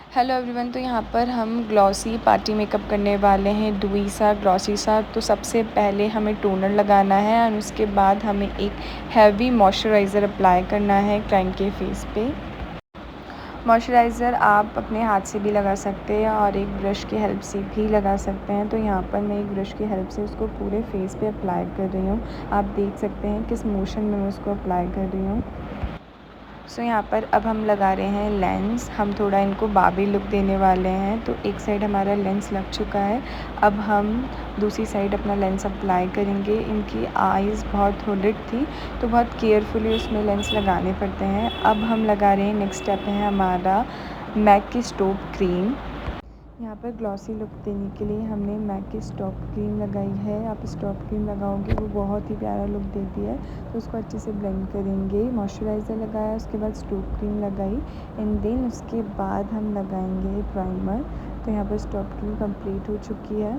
Hello everyone. तो यहाँ पर हम ग्लॉसी पार्टी मेकअप करने वाले हैं, डुई सा ग्लॉसी सा। तो सबसे पहले हमें टोनर लगाना है और उसके बाद हमें एक हैवी मॉइस्चराइज़र अप्लाई करना है क्लाइंट के फेस पे। मॉइस्चराइज़र आप अपने हाथ से भी लगा सकते हैं और एक ब्रश की हेल्प से भी लगा सकते हैं। तो यहाँ पर मैं एक ब्रश की हेल्प से उसको पूरे फेस पे अप्लाई कर रही हूँ। आप देख सकते हैं किस मोशन में मैं उसको अप्लाई कर रही हूँ। सो यहाँ पर अब हम लगा रहे हैं लेंस। हम थोड़ा इनको बाबी लुक देने वाले हैं। तो एक साइड हमारा लेंस लग चुका है, अब हम दूसरी साइड अपना लेंस अप्लाई करेंगे। इनकी आइज़ बहुत होलिड थी तो बहुत केयरफुली उसमें लेंस लगाने पड़ते हैं। अब हम लगा रहे हैं, नेक्स्ट स्टेप है हमारा मैक की स्टॉप क्रीम। यहाँ पर ग्लॉसी लुक देने के लिए हमने मैक की स्टॉप क्रीम लगाई है। आप स्टॉप क्रीम लगाओगे वो बहुत ही प्यारा लुक देती है। तो उसको अच्छे से ब्लेंड करेंगे। मॉइस्चराइज़र लगाया, उसके बाद स्टॉप क्रीम लगाई एंड देन उसके बाद हम लगाएंगे प्राइमर। तो यहाँ पर स्टॉप क्रीम कंप्लीट हो चुकी है।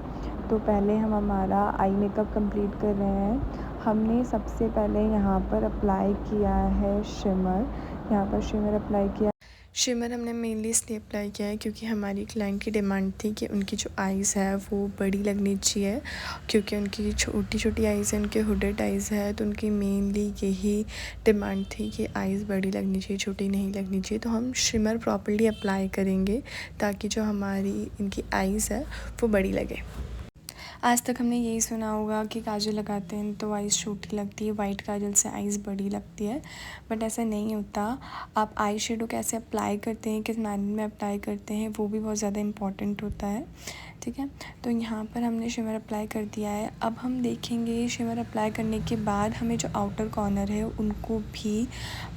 तो पहले हम हमारा आई मेकअप कंप्लीट कर रहे हैं। हमने सबसे पहले यहाँ पर अप्लाई किया है शिमर। यहाँ पर शिमर अप्लाई किया। शिमर हमने मेनली इसलिए अप्लाई किया है क्योंकि हमारी क्लाइंट की डिमांड थी कि उनकी जो आइज़ है वो बड़ी लगनी चाहिए, क्योंकि उनकी छोटी छोटी आइज़ है, उनके हुडेड आइज़ है। तो उनकी मेनली यही डिमांड थी कि आइज़ बड़ी लगनी चाहिए, छोटी नहीं लगनी चाहिए। तो हम शिमर प्रॉपर्ली अप्लाई करेंगे ताकि जो हमारी इनकी आइज़ है वो बड़ी लगे। आज तक हमने यही सुना होगा कि काजल लगाते हैं तो आइज़ छोटी लगती है, वाइट काजल से आइज़ बड़ी लगती है, बट ऐसा नहीं होता। आप आई शेडो कैसे अप्लाई करते हैं, किस मैनर में अप्लाई करते हैं, वो भी बहुत ज़्यादा इम्पॉर्टेंट होता है। ठीक है, तो यहाँ पर हमने शिमर अप्लाई कर दिया है। अब हम देखेंगे शिमर अप्लाई करने के बाद हमें जो आउटर कॉर्नर है उनको भी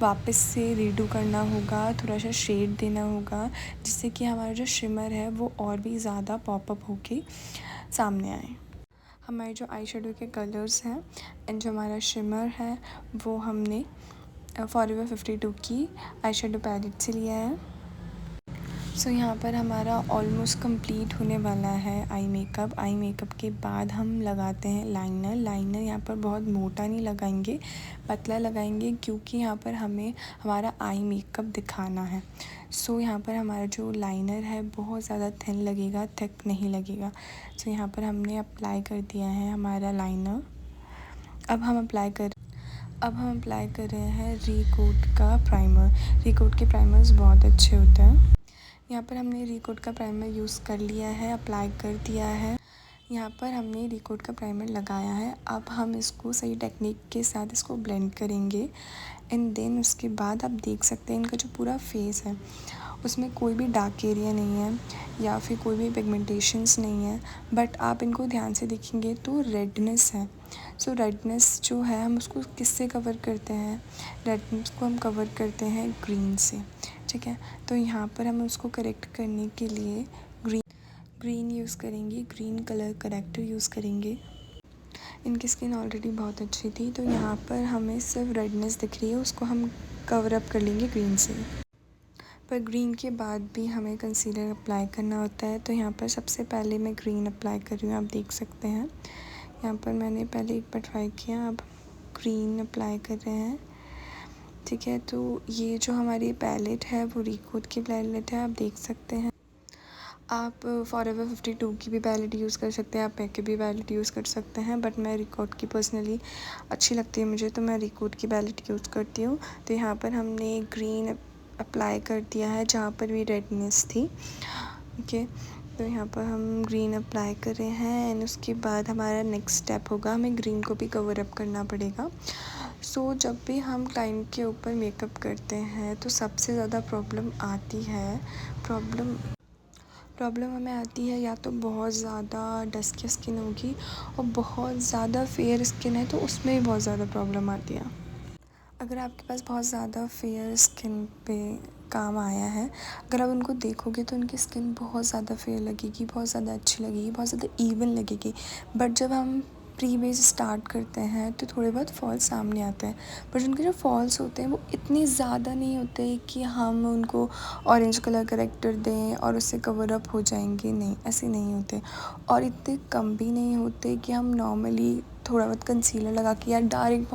वापस से रीडू करना होगा, थोड़ा सा शेड देना होगा, जिससे कि हमारा जो शिमर है वो और भी ज़्यादा पॉपअप होके सामने आए। हमारे जो आई शेडो के कलर्स हैं एंड जो हमारा शिमर है वो हमने फॉरएवर 52 की आई शेडो पैलेट से लिया है। सो यहाँ पर हमारा ऑलमोस्ट कंप्लीट होने वाला है आई मेकअप। आई मेकअप के बाद हम लगाते हैं लाइनर। लाइनर यहाँ पर बहुत मोटा नहीं लगाएंगे, पतला लगाएंगे, क्योंकि यहाँ पर हमें हमारा आई मेकअप दिखाना है। सो यहाँ पर हमारा जो लाइनर है बहुत ज़्यादा थिन लगेगा, थिक नहीं लगेगा। सो यहाँ पर हमने अप्लाई कर दिया है हमारा लाइनर। अब हम अप्लाई कर रहे हैं रीकोट का प्राइमर। रीकोट के प्राइमर्स बहुत अच्छे होते हैं। यहाँ पर हमने रीकोट का प्राइमर यूज़ कर लिया है, अप्लाई कर दिया है। यहाँ पर हमने रीकोट का प्राइमर लगाया है। अब हम इसको सही टेक्निक के साथ इसको ब्लेंड करेंगे एंड देन उसके बाद आप देख सकते हैं इनका जो पूरा फेस है उसमें कोई भी डार्क एरिया नहीं है या फिर कोई भी पिगमेंटेशंस नहीं है, बट आप इनको ध्यान से देखेंगे तो रेडनेस है। सो रेडनेस जो है हम उसको किससे कवर करते हैं, रेडनेस को हम कवर करते हैं ग्रीन से। ठीक है, तो यहाँ पर हम उसको करेक्ट करने के लिए ग्रीन यूज़ करेंगे, ग्रीन कलर करेक्टर यूज़ करेंगे। इनकी स्किन ऑलरेडी बहुत अच्छी थी तो यहाँ पर हमें सिर्फ रेडनेस दिख रही है, उसको हम कवर अप कर लेंगे ग्रीन से। पर ग्रीन के बाद भी हमें कंसीलर अप्लाई करना होता है। तो यहाँ पर सबसे पहले मैं ग्रीन अप्लाई कर रही हूँ, आप देख सकते हैं। यहाँ पर मैंने पहले एक बार ट्राई किया, अब ग्रीन अप्लाई कर रहे हैं। ठीक है, तो ये जो हमारी पैलेट है वो रीकोट की पैलेट है, आप देख सकते हैं। आप फॉरएवर 52 की भी पैलेट यूज़ कर सकते हैं, आप मैक की भी पैलेट यूज़ कर सकते हैं, बट मैं रीकोट की पर्सनली अच्छी लगती है मुझे, तो मैं रीकोट की पैलेट यूज़ करती हूँ। तो यहाँ पर हमने ग्रीन अप्लाई कर दिया है जहाँ पर भी रेडनेस थी। ओके, तो यहाँ पर हम ग्रीन अप्लाई कर रहे हैं एंड उसके बाद हमारा नेक्स्ट स्टेप होगा, हमें ग्रीन को भी कवर अप करना पड़ेगा। सो जब भी हम क्लाइंट के ऊपर मेकअप करते हैं तो सबसे ज़्यादा प्रॉब्लम हमें आती है या तो बहुत ज़्यादा डस्की स्किन होगी और बहुत ज़्यादा फेयर स्किन है तो उसमें भी बहुत ज़्यादा प्रॉब्लम आती है। अगर आपके पास बहुत ज़्यादा फेयर स्किन पे काम आया है, अगर आप उनको देखोगे तो उनकी स्किन बहुत ज़्यादा फेयर लगेगी, बहुत ज़्यादा अच्छी लगेगी, बहुत ज़्यादा इवन लगेगी। बट जब हम प्री बेस स्टार्ट करते हैं तो थोड़े बहुत फॉल्स सामने आते हैं, बट उनके जो फॉल्स होते हैं वो इतने ज़्यादा नहीं होते कि हम उनको ऑरेंज कलर करेक्टर दें और उससे कवर अप हो जाएंगे। नहीं, ऐसे नहीं होते, और इतने कम भी नहीं होते कि हम नॉर्मली थोड़ा बहुत कंसीलर लगा के या डायरेक्ट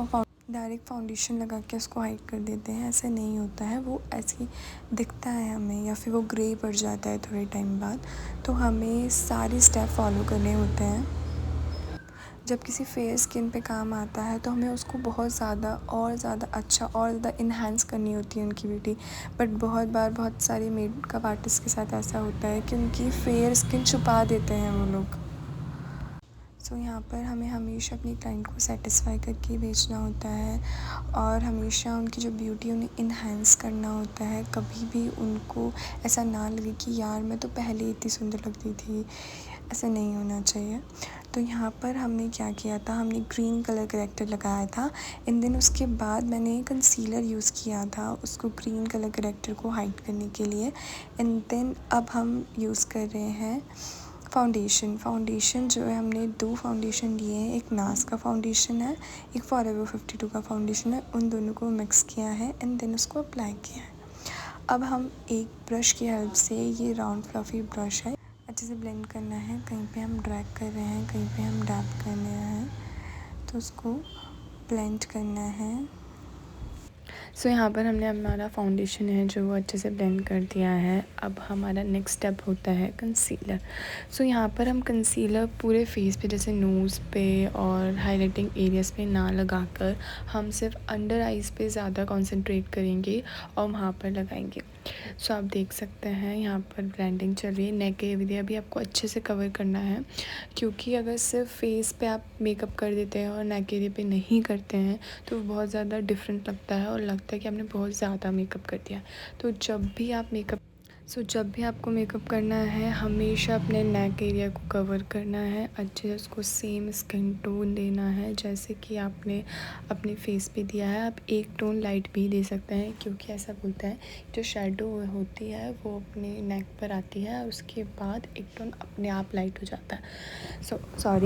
डायरेक्ट फाउंडेशन लगा के उसको हाइड कर देते हैं, ऐसा नहीं होता है। वो ऐसे दिखता है हमें या फिर वो ग्रे पड़ जाता है थोड़े टाइम बाद। तो हमें सारे स्टेप फॉलो करने होते हैं। जब किसी फेयर स्किन पे काम आता है तो हमें उसको बहुत ज़्यादा और ज़्यादा अच्छा और ज़्यादा इन्हांस करनी होती है उनकी ब्यूटी। बट बहुत बार बहुत सारे मेकअप आर्टिस्ट के साथ ऐसा होता है कि उनकी फेयर स्किन छुपा देते हैं वो लोग। सो यहाँ पर हमें हमेशा अपनी क्लाइंट को सेटिस्फाई करके बेचना होता है और हमेशा उनकी जो ब्यूटी उन्हें इन्हांस करना होता है। कभी भी उनको ऐसा ना लगे कि यार मैं तो पहले ही इतनी सुंदर लगती थी, ऐसा नहीं होना चाहिए। तो यहाँ पर हमने क्या किया था, हमने ग्रीन कलर करेक्टर लगाया था एंड देन उसके बाद मैंने कंसीलर यूज़ किया था उसको ग्रीन कलर करेक्टर को हाइड करने के लिए। एंड देन अब हम यूज़ कर रहे हैं फाउंडेशन जो है, हमने 2 फाउंडेशन लिए हैं। एक नास का फाउंडेशन है, एक फॉरएवर 52 का फाउंडेशन है। उन दोनों को मिक्स किया है एंड देन उसको अप्लाई किया है। अब हम एक ब्रश की हेल्प से, ये राउंड फ्लफ़ी ब्रश है, अच्छे से ब्लेंड करना है। कहीं पे हम ड्रैग कर रहे हैं, कहीं पे हम डैप कर रहे हैं, तो उसको ब्लेंड करना है। सो यहाँ पर हमने हमारा फाउंडेशन है जो वो अच्छे से ब्लेंड कर दिया है। अब हमारा नेक्स्ट स्टेप होता है कंसीलर। सो यहाँ पर हम कंसीलर पूरे फेस पे, जैसे नोज़ पे और हाइलाइटिंग एरियाज़ पे ना लगाकर हम सिर्फ अंडर आइज़ पे ज़्यादा कंसंट्रेट करेंगे और वहाँ पर लगाएंगे। सो आप देख सकते हैं यहाँ पर ब्लेंडिंग चल रही है। नेक एरिया भी आपको अच्छे से कवर करना है, क्योंकि अगर सिर्फ फेस पे आप मेकअप कर देते हैं और नेक एरिया पे नहीं करते हैं तो बहुत ज़्यादा डिफरेंट लगता है और लगता है कि आपने बहुत ज़्यादा मेकअप कर दिया। तो जब भी आपको मेकअप करना है, हमेशा अपने नेक एरिया को कवर करना है, अच्छे से उसको सेम स्किन टोन देना है जैसे कि आपने अपने फेस पे दिया है। आप एक टोन लाइट भी दे सकते हैं, क्योंकि ऐसा बोलते हैं जो शेडो होती है वो अपने नेक पर आती है, उसके बाद एक टोन अपने आप लाइट हो जाता है।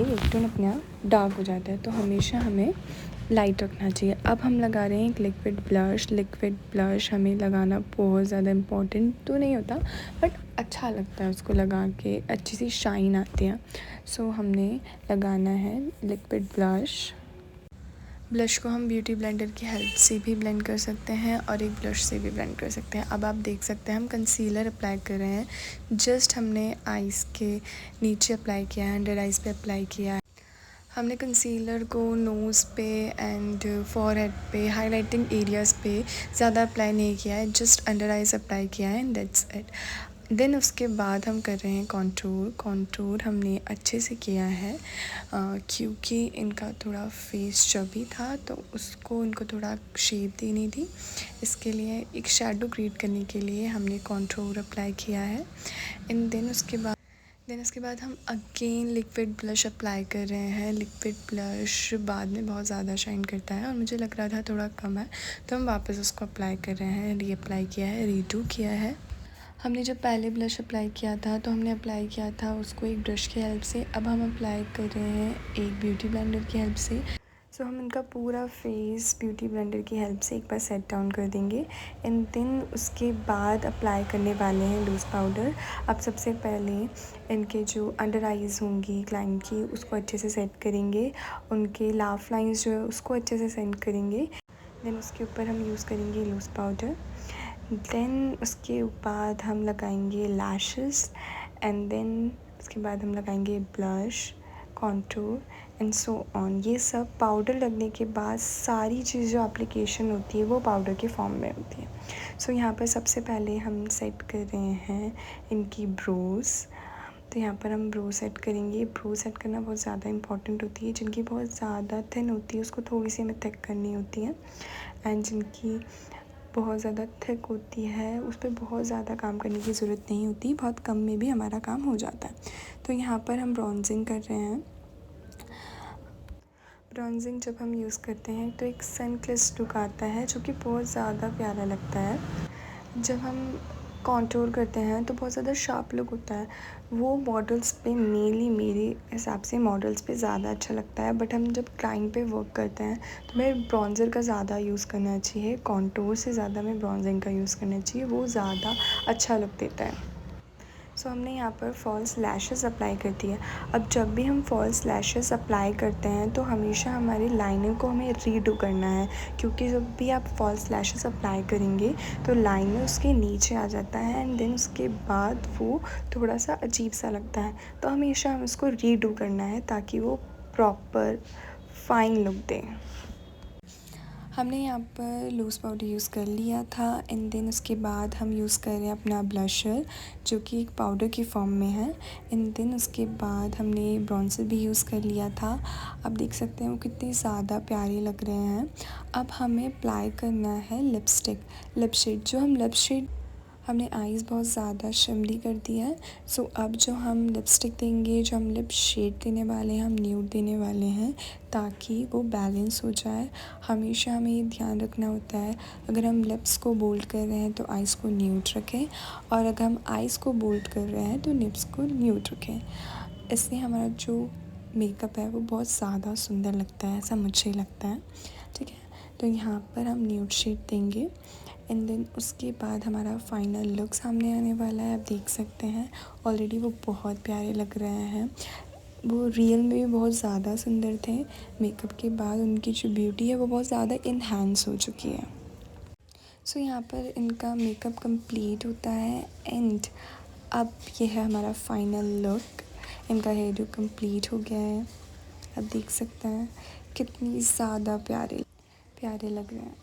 एक टोन अपने आप डार्क हो जाता है। तो हमेशा हमें लाइट रखना चाहिए। अब हम लगा रहे हैं एक लिक्विड ब्लश हमें लगाना बहुत ज़्यादा इम्पॉर्टेंट तो नहीं होता, बट अच्छा लगता है उसको लगा के, अच्छी सी शाइन आती है। सो हमने लगाना है लिक्विड ब्लश को हम ब्यूटी ब्लेंडर की हेल्प से भी ब्लेंड कर सकते हैं और एक ब्लश से भी ब्लेंड कर सकते हैं। अब आप देख सकते हैं हम कंसीलर अप्लाई कर रहे हैं। जस्ट हमने आइज़ के नीचे अप्लाई किया है, अंडर आइज़ पे अप्लाई किया है। हमने कंसीलर को नोज़ पे एंड फॉरहेड पे, हाइलाइटिंग एरियाज़ पे ज़्यादा अप्लाई नहीं किया है, जस्ट अंडर आइज़ अप्लाई किया है एंड दैट्स इट। देन उसके बाद हम कर रहे हैं कॉन्टूर हमने अच्छे से किया है, क्योंकि इनका थोड़ा फेस चबी था तो उसको इनको थोड़ा शेप देनी थी। इसके लिए एक शेडो क्रिएट करने के लिए हमने कॉन्टूर अप्लाई किया है एंड देन उसके बाद हम अगेन लिक्विड ब्लश अप्लाई कर रहे हैं। लिक्विड ब्लश बाद में बहुत ज़्यादा शाइन करता है और मुझे लग रहा था थोड़ा कम है, तो हम वापस उसको अप्लाई कर रहे हैं, रीअप्लाई किया है, रीडू किया है। हमने जब पहले ब्लश अप्लाई किया था तो हमने अप्लाई किया था उसको एक ब्रश की हेल्प से। अब हम अप्लाई कर रहे हैं एक ब्यूटी ब्लेंडर की हेल्प से। सो हम इनका पूरा फेस ब्यूटी ब्लेंडर की हेल्प से एक बार सेट डाउन कर देंगे एंड देन उसके बाद अप्लाई करने वाले हैं लूज़ पाउडर। अब सबसे पहले इनके जो अंडर आइज़ होंगी क्लाइंट की, उसको अच्छे से सेट करेंगे। उनके लाफ लाइंस जो है उसको अच्छे से सेट करेंगे। देन उसके ऊपर हम यूज़ करेंगे लूज़ पाउडर। देन उसके बाद हम लगाएंगे लैशेस एंड देन उसके बाद हम लगाएंगे blush, contour and so on. ये सब पाउडर लगने के बाद सारी चीज़ जो एप्लीकेशन होती है वो पाउडर के फॉर्म में होती है। सो यहाँ पर सबसे पहले हम सेट कर रहे हैं इनकी ब्रोज़। तो यहाँ पर हम ब्रो सेट करेंगे। ब्रो सेट करना बहुत ज़्यादा इंपॉर्टेंट होती है। जिनकी बहुत ज़्यादा थिन होती है उसको थोड़ी सी हमें थिक करनी होती है, एंड जिनकी बहुत ज़्यादा थिक होती है उस पर बहुत ज़्यादा काम करने की ज़रूरत नहीं होती, बहुत कम में भी हमारा काम हो जाता है। तो यहाँ पर हम ब्रॉन्जिंग कर रहे हैं। ब्रॉन्जिंग जब हम यूज़ करते हैं तो एक सन किस्ड लुक आता है जो कि बहुत ज़्यादा प्यारा लगता है। जब हम कॉन्टूर करते हैं तो बहुत ज़्यादा शार्प लुक होता है, वो मॉडल्स पे, मेनली मेरे हिसाब से मॉडल्स पे ज़्यादा अच्छा लगता है। बट हम जब क्लाइंट पे वर्क करते हैं तो हमें ब्रॉन्ज़र का ज़्यादा यूज़ करना चाहिए, कॉन्टूर से ज़्यादा हमें ब्रॉन्जिंग का यूज़ करना चाहिए, वो ज़्यादा अच्छा लुक देता है। सो हमने यहाँ पर फॉल्स लैशेस अप्लाई कर दिया। अब जब भी हम फॉल्स लैशेस अप्लाई करते हैं तो हमेशा हमारी लाइनर को हमें रीडू करना है, क्योंकि जब भी आप फॉल्स लैशेस अप्लाई करेंगे तो लाइनर उसके नीचे आ जाता है एंड देन उसके बाद वो थोड़ा सा अजीब सा लगता है। तो हमेशा हम उसको रीडू करना है ताकि वो प्रॉपर फाइन लुक दे। हमने यहाँ पर लूज़ पाउडर यूज़ कर लिया था एंड देन उसके बाद हम यूज़ कर रहे हैं अपना ब्लशर, जो कि एक पाउडर की फॉर्म में है। एंड देन उसके बाद हमने ब्रॉन्ज़र भी यूज़ कर लिया था। आप देख सकते हैं वो कितने ज़्यादा प्यारे लग रहे हैं। अब हमें अप्लाई करना है लिप शेड। जो हम लिप शेड हमने आईज़ बहुत ज़्यादा शिमरी कर दिया है। सो अब जो हम लिपस्टिक देंगे, जो हम लिप शेड देने वाले हैं, हम न्यूड देने वाले हैं ताकि वो बैलेंस हो जाए। हमेशा हमें ये ध्यान रखना होता है, अगर हम लिप्स को बोल्ड कर रहे हैं तो आईज़ को न्यूड रखें, और अगर हम आईज़ को बोल्ड कर रहे हैं तो लिप्स को न्यूड रखें। इससे हमारा जो मेकअप है वो बहुत ज़्यादा सुंदर लगता है, ऐसा मुझे लगता है। ठीक है, तो यहाँ पर हम न्यूड शेड देंगे एंड देन उसके बाद हमारा फाइनल लुक सामने आने वाला है। आप देख सकते हैं ऑलरेडी वो बहुत प्यारे लग रहे हैं। वो रियल में भी बहुत ज़्यादा सुंदर थे, मेकअप के बाद उनकी जो ब्यूटी है वो बहुत ज़्यादा इन्हांस हो चुकी है। सो यहाँ पर इनका मेकअप कंप्लीट होता है एंड अब ये है हमारा फाइनल लुक। इनका हेयर डू कंप्लीट हो गया है। आप देख सकते हैं कितनी ज़्यादा प्यारे लग रहे हैं।